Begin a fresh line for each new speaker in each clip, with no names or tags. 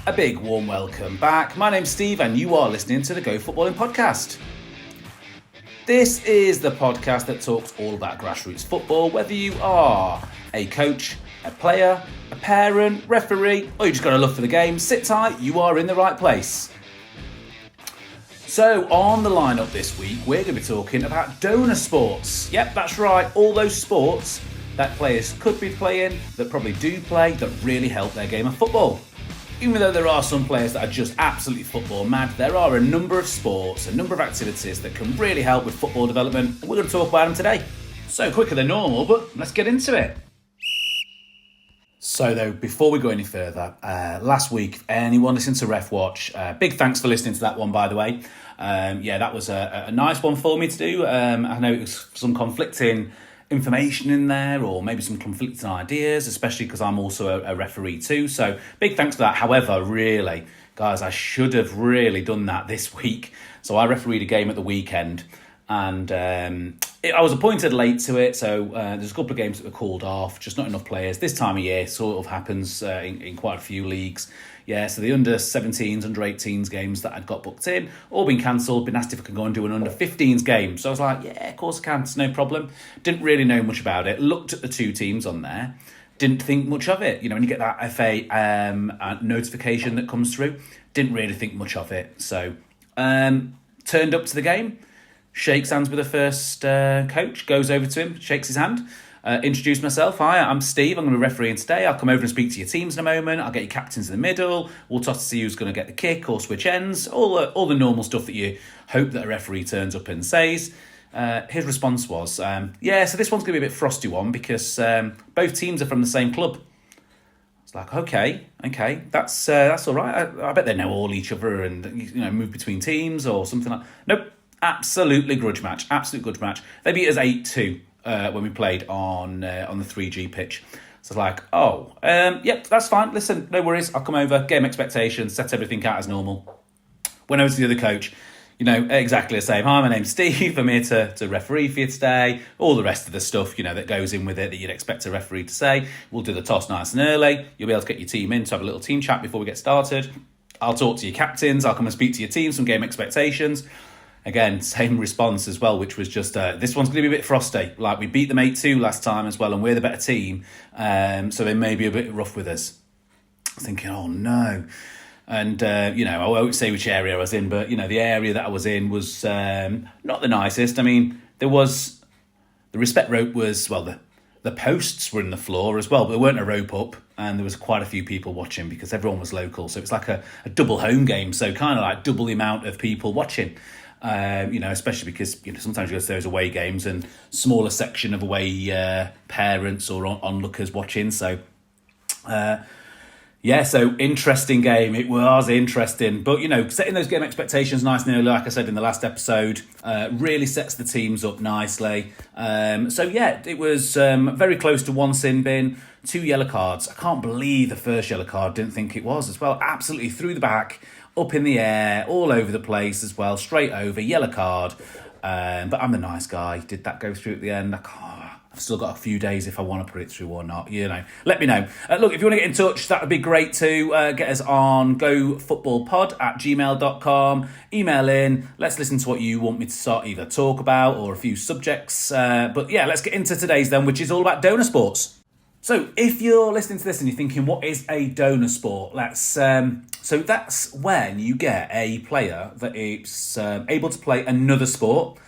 A big warm welcome back. My name's Steve and you are listening to the Go Footballing podcast. This is the podcast that talks all about grassroots football, whether you are a coach, a player, a parent, referee, or you just got a love for the game. Sit tight, you are in the right place. So on the lineup this week, we're going to be talking about donor sports. Yep, that's right, all those sports that players could be playing, that probably do play, that really help their game of football. Even though there are some players that are just absolutely football mad, there are a number of sports, a number of activities that can really help with football development. We're going to talk about them today. So quicker than normal, but let's get into it. So though, before we go any further, last week, if anyone listened to Ref Watch, big thanks for listening to that one, by the way. That was a nice one for me to do. I know it was some conflicting information in there, or maybe some conflicting ideas, especially because I'm also a referee too. So big thanks for that. However, really, guys, I should have really done that this week. So I refereed a game at the weekend, and I was appointed late to it. So there's a couple of games that were called off, just not enough players. This time of year sort of happens in quite a few leagues. Yeah, so the under-17s, under-18s games that I'd got booked in, all been cancelled, been asked if I could go and do an under-15s game. So I was like, yeah, of course I can, it's no problem. Didn't really know much about it. Looked at the two teams on there. Didn't think much of it. You know, when you get that FA notification that comes through, didn't really think much of it. So turned up to the game, shakes hands with the first coach, goes over to him, shakes his hand. Introduce myself. Hi, I'm Steve. I'm going to be refereeing today. I'll come over and speak to your teams in a moment. I'll get your captains in the middle. We'll toss to see who's going to get the kick or switch ends. All the normal stuff that you hope that a referee turns up and says. His response was, so this one's going to be a bit frosty one because both teams are from the same club. It's like, okay, that's all right. I bet they know all each other and move between teams or something like. Nope, absolute grudge match. They beat us 8-2. When we played on the 3G pitch. So it's like, that's fine. Listen, no worries. I'll come over, game expectations, set everything out as normal. Went over to the other coach, exactly the same. Hi, my name's Steve. I'm here to referee for you today. All the rest of the stuff, that goes in with it that you'd expect a referee to say. We'll do the toss nice and early. You'll be able to get your team in to have a little team chat before we get started. I'll talk to your captains. I'll come and speak to your team, some game expectations. Again, same response as well, which was just, this one's going to be a bit frosty. Like, we beat them 8-2 last time as well, and we're the better team. So they may be a bit rough with us. I was thinking, oh, no. And, I won't say which area I was in, but, the area that I was in was not the nicest. I mean, there was... The respect rope was, the posts were in the floor as well, but there weren't a rope up, and there was quite a few people watching because everyone was local. So it was like a double home game, so kind of like double the amount of people watching. Especially because sometimes you go to those away games and smaller section of away parents or onlookers watching. So, so interesting game. It was interesting, but setting those game expectations nice and early, like I said in the last episode, really sets the teams up nicely. It was very close to one sin bin, 2 yellow cards. I can't believe the first yellow card didn't think it was as well. Absolutely through the back. Up in the air, all over the place as well, straight over, yellow card. But I'm the nice guy. Did that go through at the end? I've still got a few days if I want to put it through or not. Let me know. Look, if you want to get in touch, that would be great too. Get us on gofootballpod@gmail.com. Email in. Let's listen to what you want me to start either talk about or a few subjects. Let's get into today's then, which is all about donor sports. So if you're listening to this and you're thinking, what is a donor sport? So that's when you get a player that is able to play another sport,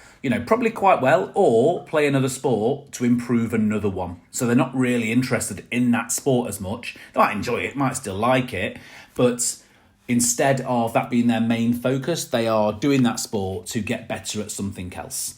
probably quite well, or play another sport to improve another one. So they're not really interested in that sport as much. They might enjoy it, might still like it, but instead of that being their main focus, they are doing that sport to get better at something else.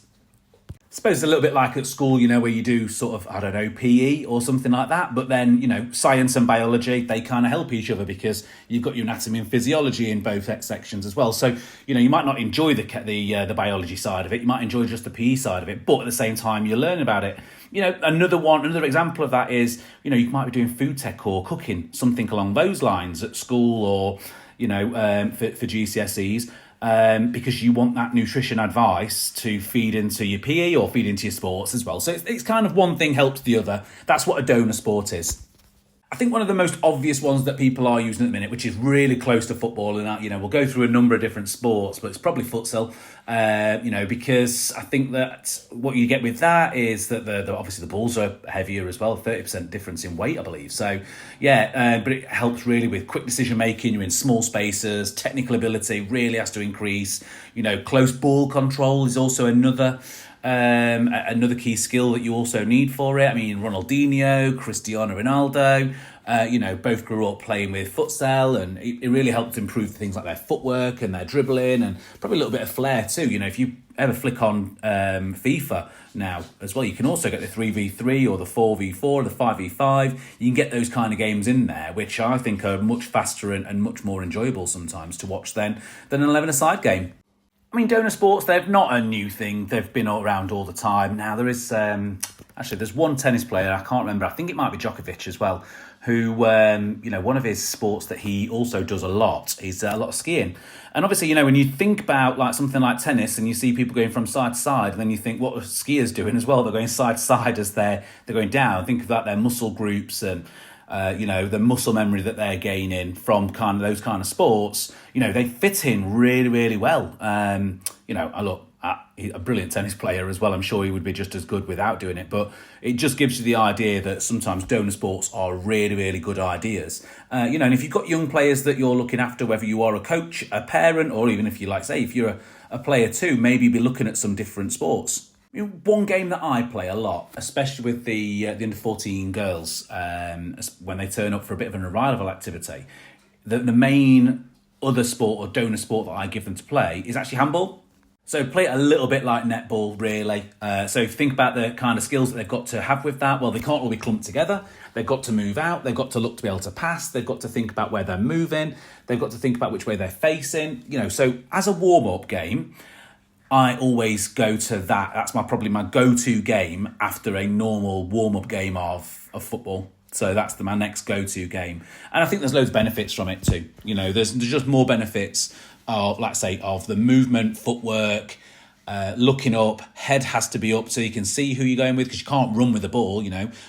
I suppose it's a little bit like at school, where you do sort of, PE or something like that. But then, science and biology, they kind of help each other because you've got your anatomy and physiology in both sections as well. So, you might not enjoy the biology side of it. You might enjoy just the PE side of it. But at the same time, you learn about it. Another example of that is, you might be doing food tech or cooking, something along those lines at school or, for GCSEs. Because you want that nutrition advice to feed into your PE or feed into your sports as well. So it's kind of one thing helps the other. That's what a donor sport is. I think one of the most obvious ones that people are using at the minute, which is really close to football, and that, we'll go through a number of different sports, but it's probably futsal. Because I think that what you get with that is that obviously the balls are heavier as well, 30% difference in weight, I believe. So but it helps really with quick decision making. You're in small spaces, technical ability really has to increase. Close ball control is also another key skill that you also need for it. I mean, Ronaldinho, Cristiano Ronaldo, both grew up playing with futsal, and it really helped improve things like their footwork and their dribbling, and probably a little bit of flair too. If you ever flick on FIFA now as well, you can also get the 3v3 or the 4v4 or the 5v5. You can get those kind of games in there, which I think are much faster and much more enjoyable sometimes to watch than an 11-a-side game. I mean, donor sports, they're not a new thing. They've been around all the time. Now, there is... there's one tennis player, I can't remember, I think it might be Djokovic as well, who, one of his sports that he also does a lot is a lot of skiing. And obviously, when you think about like something like tennis and you see people going from side to side, and then you think, what are skiers doing as well? They're going side to side as they're going down. Think about their muscle groups and... the muscle memory that they're gaining from kind of those kind of sports, they fit in really, really well. I look at a brilliant tennis player as well. I'm sure he would be just as good without doing it, but it just gives you the idea that sometimes donor sports are really, really good ideas. And if you've got young players that you're looking after, whether you are a coach, a parent, or even if if you're a player too, maybe be looking at some different sports. One game that I play a lot, especially with the under-14 girls, when they turn up for a bit of an arrival activity, the main other sport or donor sport that I give them to play is actually handball. So play it a little bit like netball, really. So if you think about the kind of skills that they've got to have with that, well, they can't all be clumped together. They've got to move out. They've got to look to be able to pass. They've got to think about where they're moving. They've got to think about which way they're facing. So as a warm-up game, I always go to that. That's probably my go-to game after a normal warm-up game of football. So that's my next go-to game. And I think there's loads of benefits from it too. There's just more benefits of, let's say, of the movement, footwork, looking up, head has to be up so you can see who you're going with, because you can't run with the ball.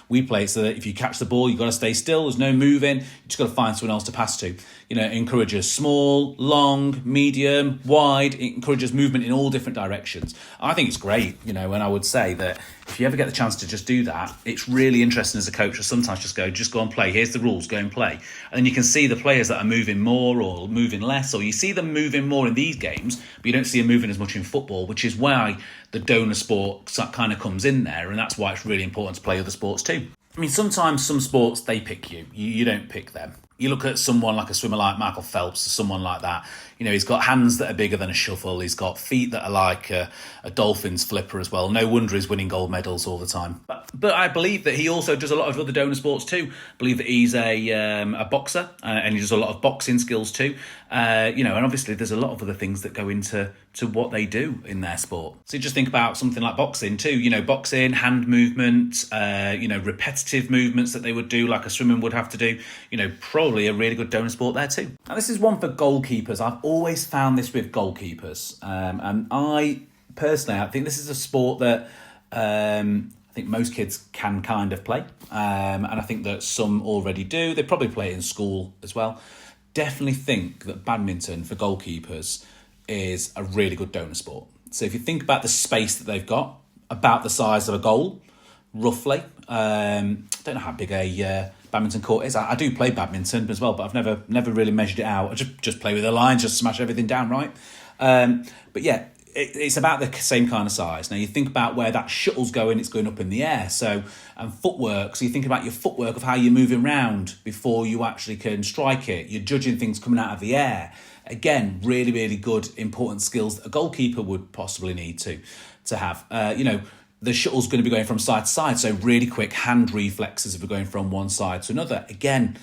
We play it so that if you catch the ball, you've got to stay still. There's no moving. You just got to find someone else to pass to. It encourages small, long, medium, wide. It encourages movement in all different directions. I think it's great, and I would say that if you ever get the chance to just do that, it's really interesting as a coach to sometimes just go and play. Here's the rules, go and play. And then you can see the players that are moving more or moving less, or you see them moving more in these games, but you don't see them moving as much in football, which is why the donor sport kind of comes in there, and that's why it's really important to play other sports too. I mean, sometimes some sports, they pick you. You don't pick them. You look at someone like a swimmer like Michael Phelps or someone like that. He's got hands that are bigger than a shovel. He's got feet that are like a dolphin's flipper as well. No wonder he's winning gold medals all the time. But I believe that he also does a lot of other donor sports too. I believe that he's a boxer and he does a lot of boxing skills too. And obviously there's a lot of other things that go into what they do in their sport. So you just think about something like boxing too. Boxing, hand movement, repetitive movements that they would do like a swimmer would have to do. Probably a really good donor sport there too. And this is one for goalkeepers. I've always found this with goalkeepers. And I think this is a sport that I think most kids can kind of play. And I think that some already do. They probably play it in school as well. Definitely think that badminton for goalkeepers is a really good donor sport. So if you think about the space that they've got, about the size of a goal, roughly. I don't know how big a badminton court is. I do play badminton as well, but I've never really measured it out. I just play with the lines, just smash everything down, right? But yeah, it's about the same kind of size. Now you think about where that shuttle's going, it's going up in the air. And footwork, so you think about your footwork of how you're moving around before you actually can strike it. You're judging things coming out of the air. Again, really, really good, important skills that a goalkeeper would possibly need to have. The shuttle's going to be going from side to side, so really quick hand reflexes if we're going from one side to another. Again,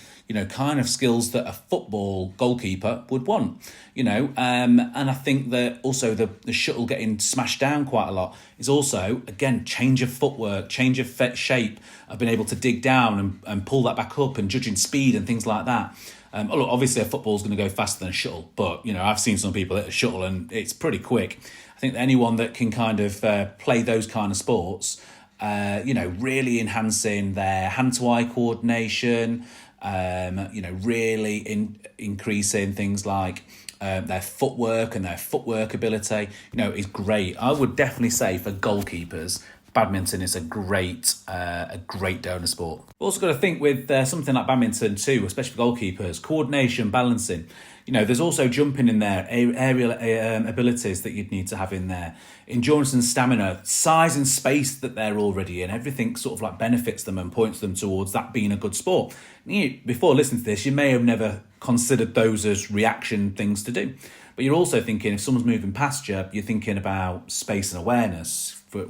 kind of skills that a football goalkeeper would want, and I think that also the shuttle getting smashed down quite a lot is also, again, change of footwork, change of shape. I've been able to dig down and pull that back up and judging speed and things like that. Look, obviously a football's going to go faster than a shuttle, but, I've seen some people hit a shuttle and it's pretty quick. I think that anyone that can kind of play those kind of sports, really enhancing their hand-to-eye coordination, Really increasing things like their footwork and their footwork ability, is great. I would definitely say for goalkeepers, badminton is a great donor sport. We've also got to think with something like badminton too, especially for goalkeepers, coordination, balancing. There's also jumping in there, aerial abilities that you'd need to have in there, endurance and stamina, size and space that they're already in. Everything sort of like benefits them and points them towards that being a good sport. Before listening to this, you may have never considered those as reaction things to do. But you're also thinking, if someone's moving past you, you're thinking about space and awareness for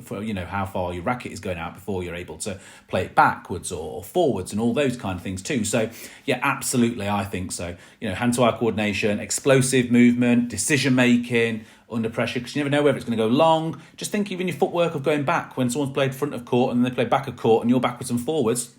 how far your racket is going out before you're able to play it backwards or forwards and all those kind of things too. So yeah, absolutely, I think so. Hand-to-eye coordination, explosive movement, decision making under pressure, because you never know whether it's going to go long. Just think even your footwork of going back when someone's played front of court and they play back of court and you're backwards and forwards.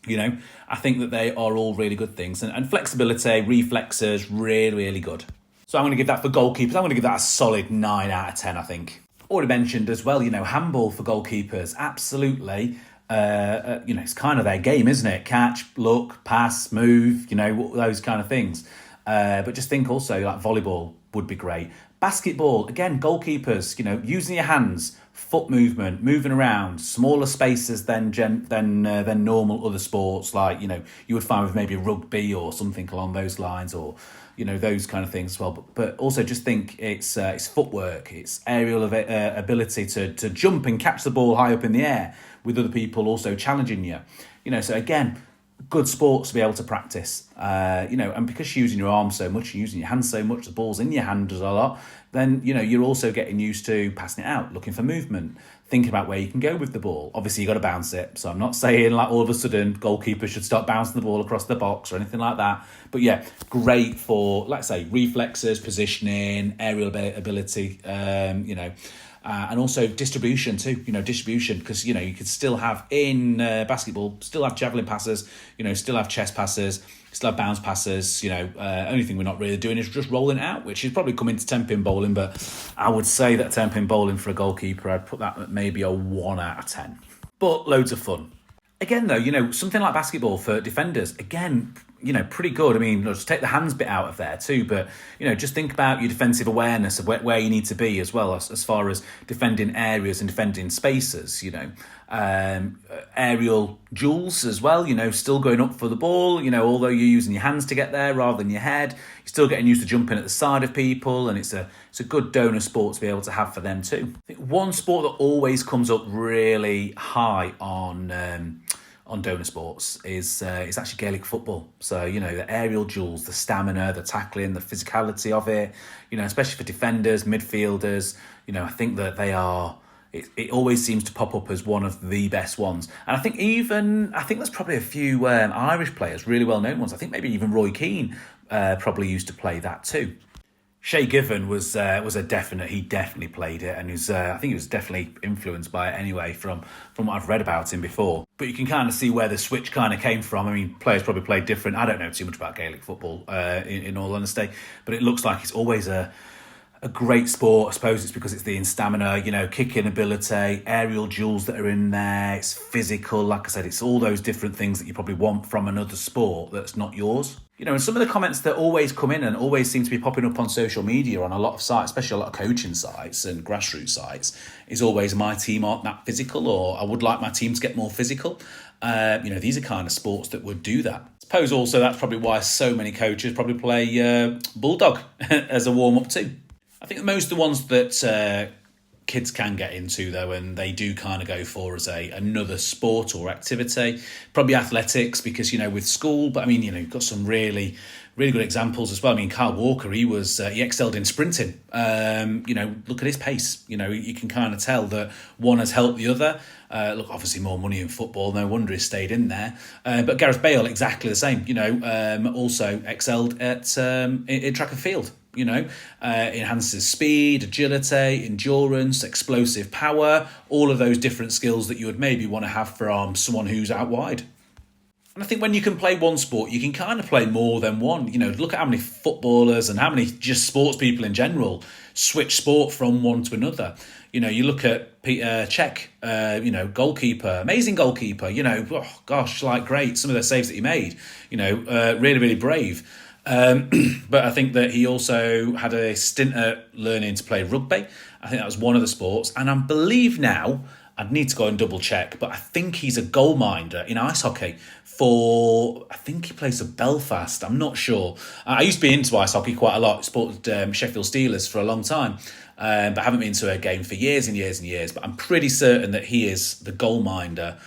I think that they are all really good things. And flexibility, reflexes, really, really good. So I'm going to give that for goalkeepers. I'm going to give that a solid 9 out of 10, I think. Already mentioned as well, handball for goalkeepers. Absolutely. It's kind of their game, isn't it? Catch, look, pass, move, those kind of things. But just think also like volleyball would be great. Basketball, again, goalkeepers, using your hands, foot movement, moving around, smaller spaces than normal other sports, like, you would find with maybe rugby or something along those lines, or, those kind of things as well. But also just think it's footwork, it's aerial ability to jump and catch the ball high up in the air with other people also challenging you. So again, good sports to be able to practice, and because you're using your arms so much, you're using your hands so much, the ball's in your hand a lot, then, you're also getting used to passing it out, looking for movement, thinking about where you can go with the ball. Obviously, you got to bounce it. So I'm not saying like all of a sudden goalkeepers should start bouncing the ball across the box or anything like that. But yeah, great for, let's say, reflexes, positioning, aerial ability, and also distribution too, because, you could still have in basketball, still have javelin passes, still have chest passes, still have bounce passes, only thing we're not really doing is just rolling it out, which is probably come into 10-pin bowling, but I would say that 10-pin bowling for a goalkeeper, I'd put that at maybe a 1 out of 10. But loads of fun. Again, though, something like basketball for defenders, again, pretty good. I mean, just take the hands bit out of there too, but, just think about your defensive awareness of where you need to be as well, as far as defending areas and defending spaces, aerial duels as well, still going up for the ball, although you're using your hands to get there rather than your head, you're still getting used to jumping at the side of people, and it's a good donor sport to be able to have for them too. I think one sport that always comes up really high on donor sports is actually Gaelic football. So, the aerial duels, the stamina, the tackling, the physicality of it, especially for defenders, midfielders, I think that they are, it always seems to pop up as one of the best ones. And I think there's probably a few Irish players, really well-known ones. I think maybe even Roy Keane probably used to play that too. Shay Given was a definite. He definitely played it, and I think he was definitely influenced by it anyway from what I've read about him before. But you can kind of see where the switch kind of came from. I mean, players probably played different. I don't know too much about Gaelic football, in all honesty, but it looks like it's always a great sport. I suppose it's because it's the stamina, kicking ability, aerial duels that are in there. It's physical, like I said, it's all those different things that you probably want from another sport that's not yours. And some of the comments that always come in and always seem to be popping up on social media on a lot of sites, especially a lot of coaching sites and grassroots sites, is always my team aren't that physical, or I would like my team to get more physical. These are kind of sports that would do that. I suppose also that's probably why so many coaches probably play Bulldog as a warm-up too. I think most of the ones that kids can get into, though, and they do kind of go for as another sport or activity, probably athletics, because, with school, but I mean, you've got some really, really good examples as well. I mean, Kyle Walker, he excelled in sprinting. Look at his pace. You can kind of tell that one has helped the other. Obviously more money in football, no wonder he stayed in there. But Gareth Bale, exactly the same, also excelled at in track and field. Enhances speed, agility, endurance, explosive power, all of those different skills that you would maybe want to have from someone who's out wide. And I think when you can play one sport, you can kind of play more than one. Look at how many footballers and how many just sports people in general switch sport from one to another. You look at Peter Cech, goalkeeper, amazing goalkeeper, great. Some of the saves that he made, really, really brave. But I think that he also had a stint at learning to play rugby. I think that was one of the sports. And I believe now, I'd need to go and double check, but I think he's a goalminder in ice hockey I think he plays for Belfast. I'm not sure. I used to be into ice hockey quite a lot. Supported Sheffield Steelers for a long time, but haven't been to a game for years and years and years. But I'm pretty certain that he is the goalminder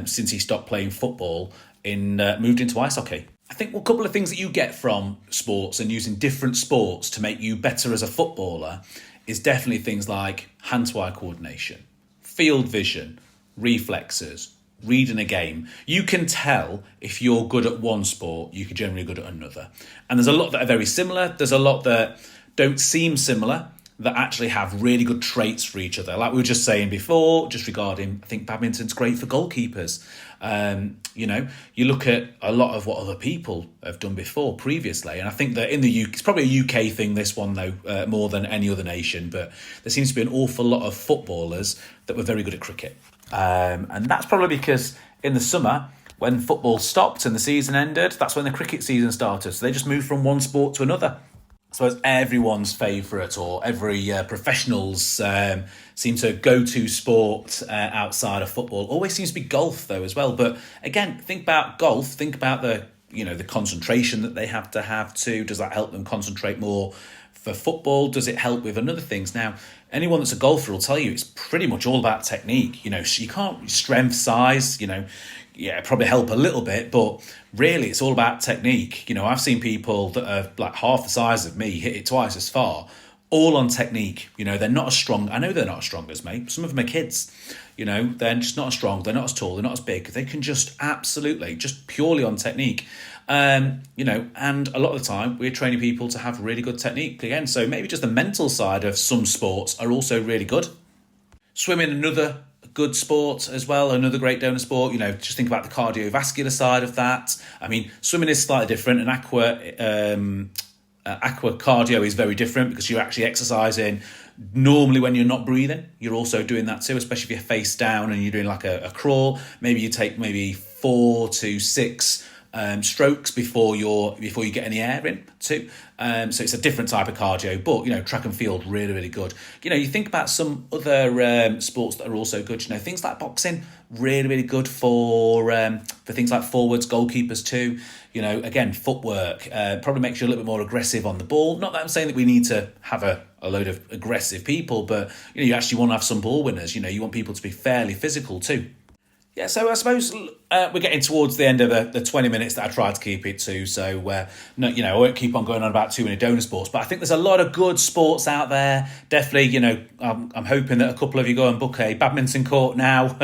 since he stopped playing football moved into ice hockey. I think a couple of things that you get from sports and using different sports to make you better as a footballer is definitely things like hand-to-eye coordination, field vision, reflexes, reading a game. You can tell if you're good at one sport, you're generally good at another. And there's a lot that are very similar. There's a lot that don't seem similar that actually have really good traits for each other. Like we were just saying before, just regarding, I think badminton's great for goalkeepers. You look at a lot of what other people have done before previously. And I think that in the UK, it's probably a UK thing, this one though, more than any other nation, but there seems to be an awful lot of footballers that were very good at cricket. And that's probably because in the summer, when football stopped and the season ended, that's when the cricket season started. So they just moved from one sport to another. I suppose everyone's favourite or every professionals seem to go-to sport outside of football always seems to be golf though as well. But again, think about golf, think about the concentration that they have to have too. Does that help them concentrate more for football? Does it help with other things? Now, anyone that's a golfer will tell you it's pretty much all about technique. So you can't strength, size, probably help a little bit, but really it's all about technique. I've seen people that are like half the size of me hit it twice as far, all on technique. They're not as strong. I know they're not as strong as me. Some of them are kids. They're just not as strong. They're not as tall. They're not as big. They can just absolutely, just purely on technique. And a lot of the time we're training people to have really good technique again. So maybe just the mental side of some sports are also really good. Swimming, another good sport as well, another great donor sport. Just think about the cardiovascular side of that. I mean, swimming is slightly different, and aqua cardio is very different because you're actually exercising normally when you're not breathing. You're also doing that too, especially if you're face down and you're doing like a crawl. Maybe you take 4 to 6 strokes before you get any air in too. So it's a different type of cardio, but track and field, really, really good. You think about some other sports that are also good. Things like boxing, really, really good for things like forwards, goalkeepers too. Again, footwork probably makes you a little bit more aggressive on the ball. Not that I'm saying that we need to have a load of aggressive people, but you actually want to have some ball winners. You want people to be fairly physical too. Yeah, so I suppose we're getting towards the end of the 20 minutes that I tried to keep it to. So, I won't keep on going on about too many donor sports. But I think there's a lot of good sports out there. Definitely, I'm hoping that a couple of you go and book a badminton court now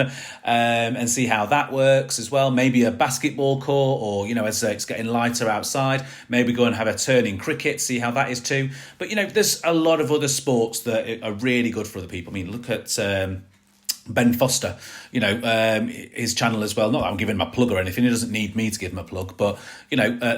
and see how that works as well. Maybe a basketball court or, as it's getting lighter outside, maybe go and have a turn in cricket, see how that is too. But, there's a lot of other sports that are really good for other people. I mean, look at Ben Foster, his channel as well. Not that I'm giving him a plug or anything. He doesn't need me to give him a plug. But,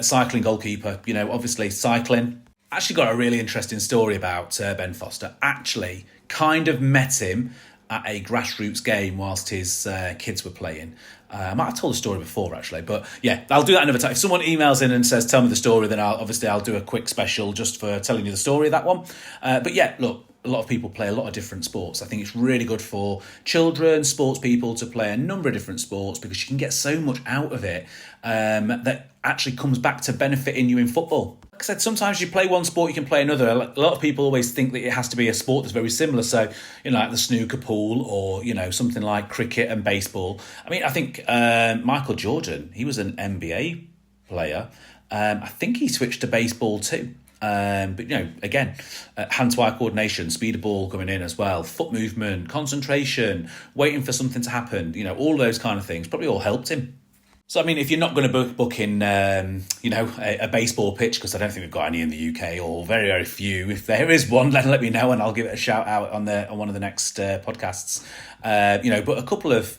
cycling goalkeeper, obviously cycling. Actually got a really interesting story about Ben Foster. Actually kind of met him at a Grassroots game whilst his kids were playing. I might have told the story before, actually. But, yeah, I'll do that another time. If someone emails in and says, tell me the story, then I'll do a quick special just for telling you the story of that one. But, yeah, look. A lot of people play a lot of different sports. I think it's really good for children, sports people to play a number of different sports because you can get so much out of it that actually comes back to benefiting you in football. Like I said, sometimes you play one sport, you can play another. A lot of people always think that it has to be a sport that's very similar. So, like the snooker pool or, something like cricket and baseball. I mean, I think Michael Jordan, he was an NBA player. I think he switched to baseball too. But, again, hand-to-eye coordination, speed of ball coming in as well, foot movement, concentration, waiting for something to happen, all those kind of things probably all helped him. So, I mean, if you're not going to book in, a baseball pitch, because I don't think we've got any in the UK or very, very few. If there is one, then let me know and I'll give it a shout out on one of the next podcasts. But a couple of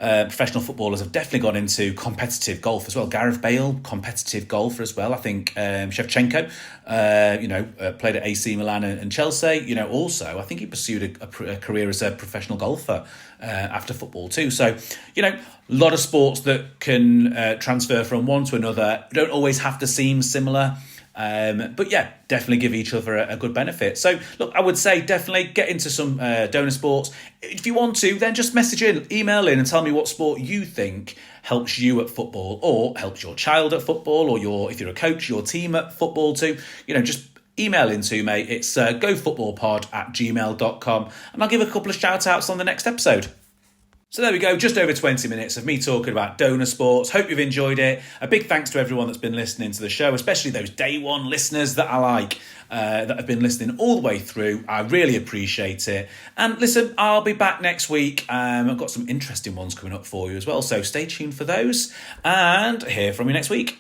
professional footballers have definitely gone into competitive golf as well. Gareth Bale, competitive golfer as well. I think Shevchenko, played at AC Milan and Chelsea. Also, I think he pursued a career as a professional golfer after football too. So, a lot of sports that can transfer from one to another. Don't always have to seem similar. But yeah, definitely give each other a good benefit. So look, I would say definitely get into some donor sports. If you want to, then just email in and tell me what sport you think helps you at football or helps your child at football, or if you're a coach, your team at football too. Just email in to me. It's gofootballpod@gmail.com, and I'll give a couple of shout outs on the next episode. So there we go, just over 20 minutes of me talking about donor sports. Hope you've enjoyed it. A big thanks to everyone that's been listening to the show, especially those day one listeners that I like, that have been listening all the way through. I really appreciate it. And listen, I'll be back next week. I've got some interesting ones coming up for you as well, so stay tuned for those and hear from you next week.